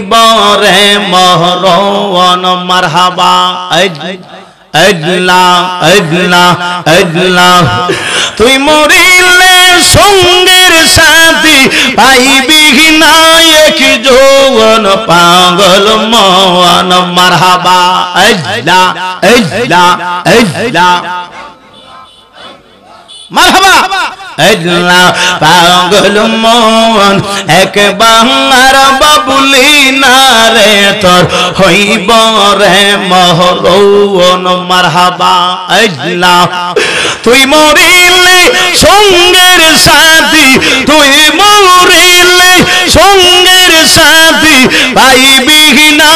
বরে মহরওয়ান মারহাবা আল্লাহ আল্লাহ আল্লাহ তুই মরিলে সঙ্গের সাথী পাইবি না এক যৌবন পাগল মন মারহাবা আল্লাহ আল্লাহ আল্লাহ মারহাবা আল্লাহ পাগল মন একবার বাবুলি না রে তোর হইব রে মহরওয়ান মারহাবা আল্লাহ তুই মরিলে সঙ্গের সাথী তুই মরিলে সঙ্গের সাথী পাইবি না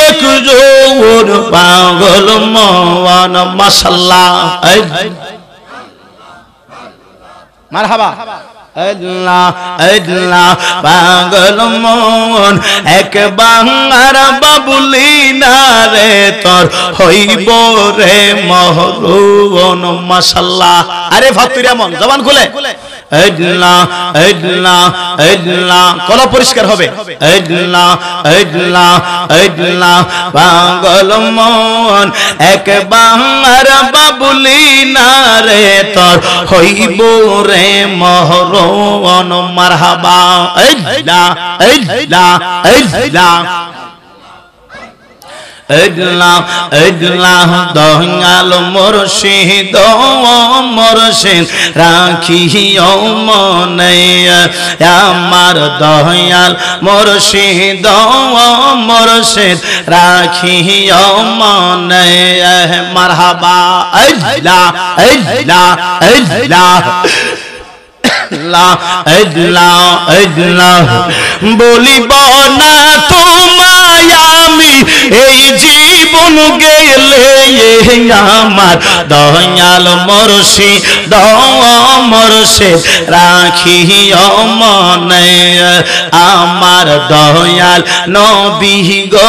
এক যৌবন পাগল মন মাশাআল্লাহ মারহাবা আল্লাহ আল্লাহ পাগল মন একবার বাবুলি না রে তোর হইব রে মহরওয়ান মাশাআল্লাহ আরে ফাতুরিয়া মন জবান খুলে আল্লাহ আল্লাহ আল্লাহ কলা পরিষ্কার হবে আল্লাহ আল্লাহ আল্লাহ পাগল মন একবার বাবুলি না রে তোর হইব রে মহরওয়ান মারহাবা আল্লাহ আল্লাহ আল্লাহ আল্লাহ আল্লাহ দয়াল মুর্শিদ মুর্শিদ রাখিও মনে আমার দয়াল মুর্শিদ মুর্শিদ রাখিও মনে মারহাবা আল্লাহ আল্লাহ আল্লাহ আল্লাহ আল্লাহ বলিব না তোমায় আমি এই জীবন গেলে আমার দয়াল মুর্শিদ মুর্শিদ রাখিও মনে আমার দয়াল নবী গো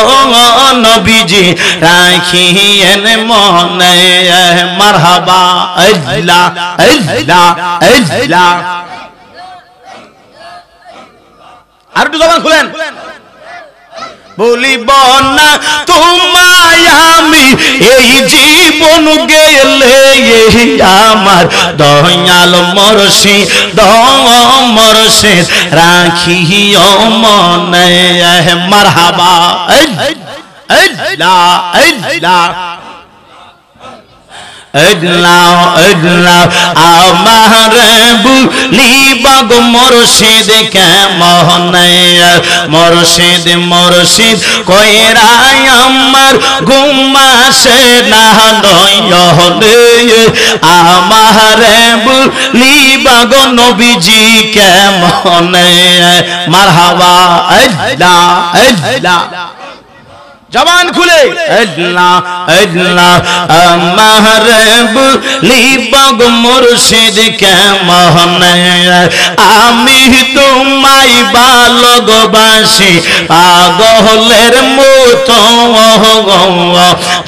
নবীজি রাখিয়েন মনে মারহাবা আল্লাহ আল্লাহ আল্লাহ আর একটু জবান খুলেন বলিব না তোমায় আমি এই জীবন গেলে আমার দয়াল মুর্শিদ মুর্শিদ রাখিও মনে মারহাবা আল্লাহ আল্লাহ আল্লাহ আল্লাহ আমার বুলিবাগ মুর্শিদ কেমন মুর্শিদ মুর্শিদ কইরা আমার ঘুমাসে না নয়নে আমার বুলিবাগ নবীজি কেমন মারহাবা আল্লাহ আল্লাহ জবান খুলে আল্লাহ আল্লাহ আমার বুলিবাগ মুর্শিদ কেমন আমি তোমায় ভালোবাসি পাগলের মতো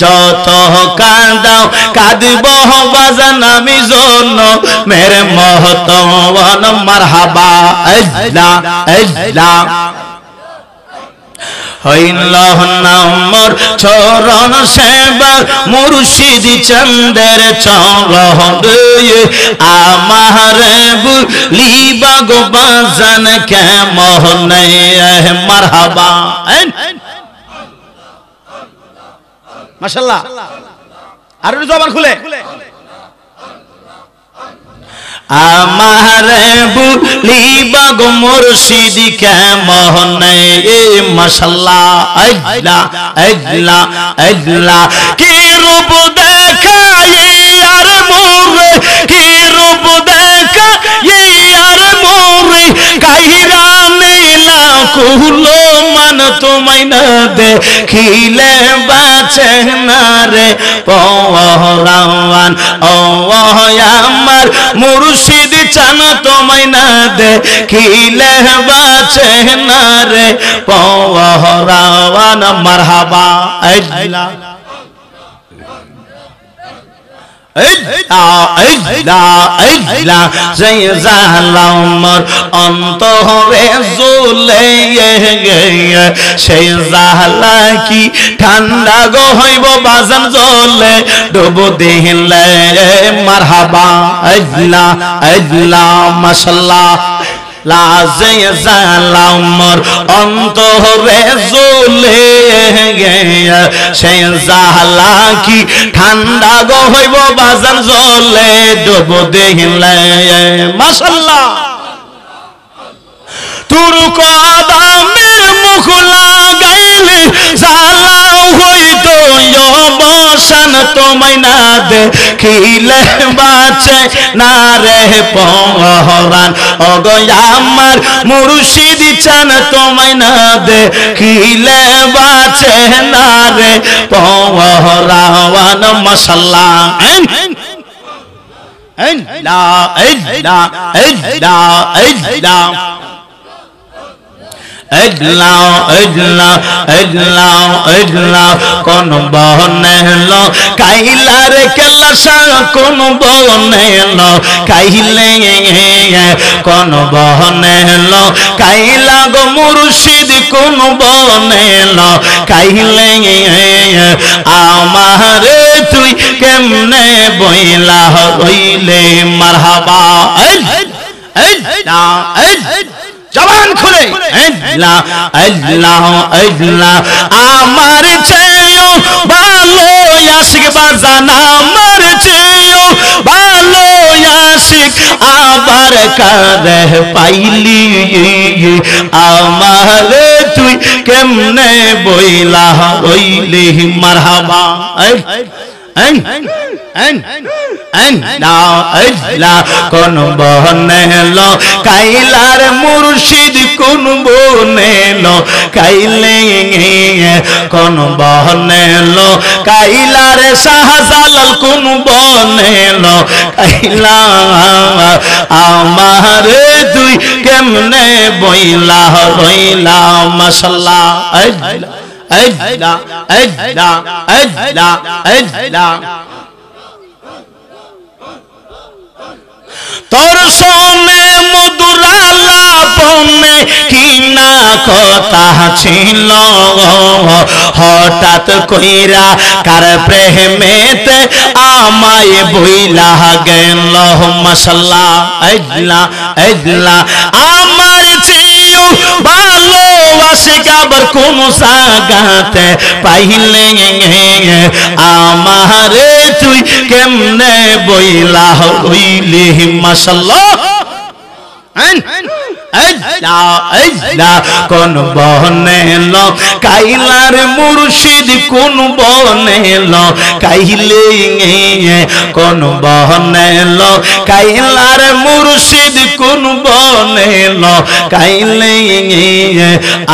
যত কাঁদাও কাঁদব বাজান আমি জন্য মেরে মহতওয়ান মারহাবা আল্লাহ আল্লাহ হইল নামর চরণ সেবা মুর্শিদ চন্দের চরণ আমার বুলিবাগ বাজান কেমন মারহাবা মাশাআল্লাহ আর জবান খুলে আমার বুলিবাগ মুর্শিদ কেমন মাশাআল্লাহ আল্লাহ আল্লাহ আল্লাহ কি রূপ দেখাই আর মোরে কি রূপ দেখাই আর মোরে কাহিরা নীলা কুলো মান তোমায় না দেখিলে বাঁচে না রে পরাওয়ান ও আমার মুর্শিদ চান তোমায় না দেখিলে বাঁচে না রে পরাওয়ান মারহাবা আল্লাহ অন্তরে জ্বলে সেই জালা কি ঠান্ডা গো হইব বাজান জ্বলে ডুব দিলে মারহাবা আল্লাহ আল্লাহ মাশাআল্লাহ লাজে জালামর অন্তরে জ্বলে সেই জালা কি ঠান্ডা গো হইব বাজার জ্বলে ডুব দিলে মাশাআল্লাহ তোর কদমের মুখ লাগাইলে জালা হইতো অবসান তোমায় না দেখিলে বাঁচে না রে পরাণ ওগো আমার মুর্শিদ চান তোমায় না দেখিলে বাঁচে না রে পরাণ মাশাআল্লাহ লা ইলাহা কোন বহনেল কাইলার কেলাসা কোন বহনেল কাইলে কোন বহনেল কাইলা গো মুর্শিদ কোন বহনেল কাইলে আমারে তুই কেমনে বইলা হইলে মারহাবা জবান খুলে আল্লাহ আল্লাহ আল্লাহ আমার চেয়েও ভালো আশিক বাজান আমার চেয়েও ভালো আশিক আবার কারে পাইলি আমারে তুই কেমনে বইলা হইলি মারহাবা কোন বহনেল কাইলার মুর্শিদ কোন বনেল কাইলে কোন বহনেল কাইলার শাহজালাল কোন বনেল কাইলা আমারে তুই কেমনে বইলা রইলা মাশাআল্লাহ আল্লাহ আল্লাহ আল্লাহ আল্লাহ তোর সোনে মধুরালা পনে কিনা কথা ছিল হঠাৎ কইরা কার প্রেমেতে আমায় বইলা গেল মাশাআল্লাহ আল্লাহ আল্লাহ আমার চেয়েও ভালো আশিক আবার কোন জায়গাতে পাইলে আমারে তুই কেমনে বইলা হইলি মাশাআল্লাহ কোন বনেল কাইলার মুর্শিদ কোন বনেল কাইলে কোন বনেল কাইলার মুর্শিদ কোন বনেল কাইলে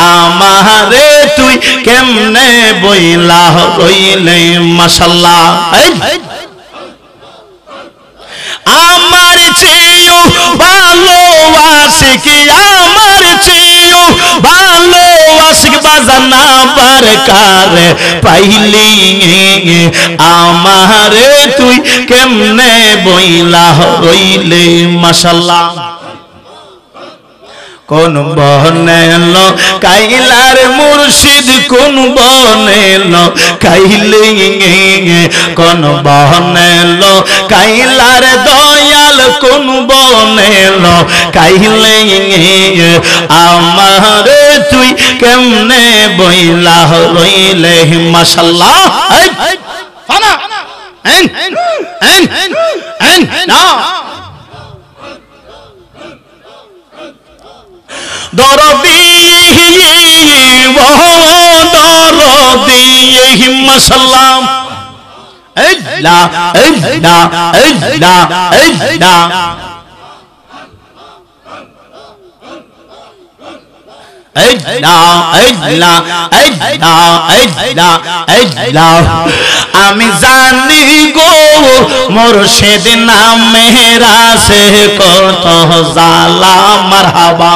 আমারে তুই কেমনে বইলা হইলে মাশাআল্লাহ আমার চেয়েও ভালো আশিক আমার চেয়েও ভালো আশিক বাজান আবার কারে পাইলি আমারে তুই কেমনে বইলা হইলে মাশাআল্লাহ কোন বনেল কাইলার মুর্শিদ কোন বনেল কাইলে কোন বনেল কাইলার দয়াল কোন বনেল কাইলে আমারে তুই কেমনে বইলা রইলে মাশাআল্লাহ ফানা না দরদি দরদি মাশাআল্লাহ আল্লাহ আল্লাহ আল্লাহ আল্লাহ আমি জানি গো মুর্শিদ নামের আছে কত জালা মারহাবা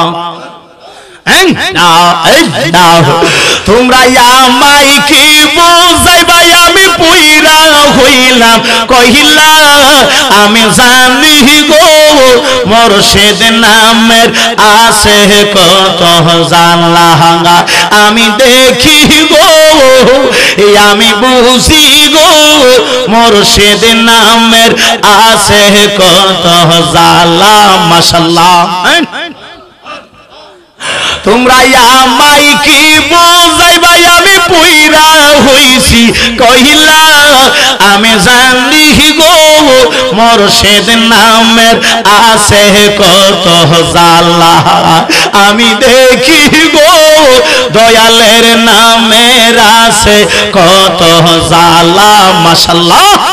তোমরা আমায় কি বুঝাইবা আমি পুইরা হইলাম কহিলা আমি জানি গো মুর্শিদ নামের আছে কত জানলা আমি দেখি গো আমি বুঝি গো মুর্শিদ নামের আছে কত জালা মাশাআল্লাহ তোমরা আমায় কি বুঝাইবা আমি পুইরা হইছি কহিলা আমি জানি গো মুর্শিদ নামের আছে কত জালা আমি দেখি গো দয়ালের নামের আছে কত জালা মাশাআল্লাহ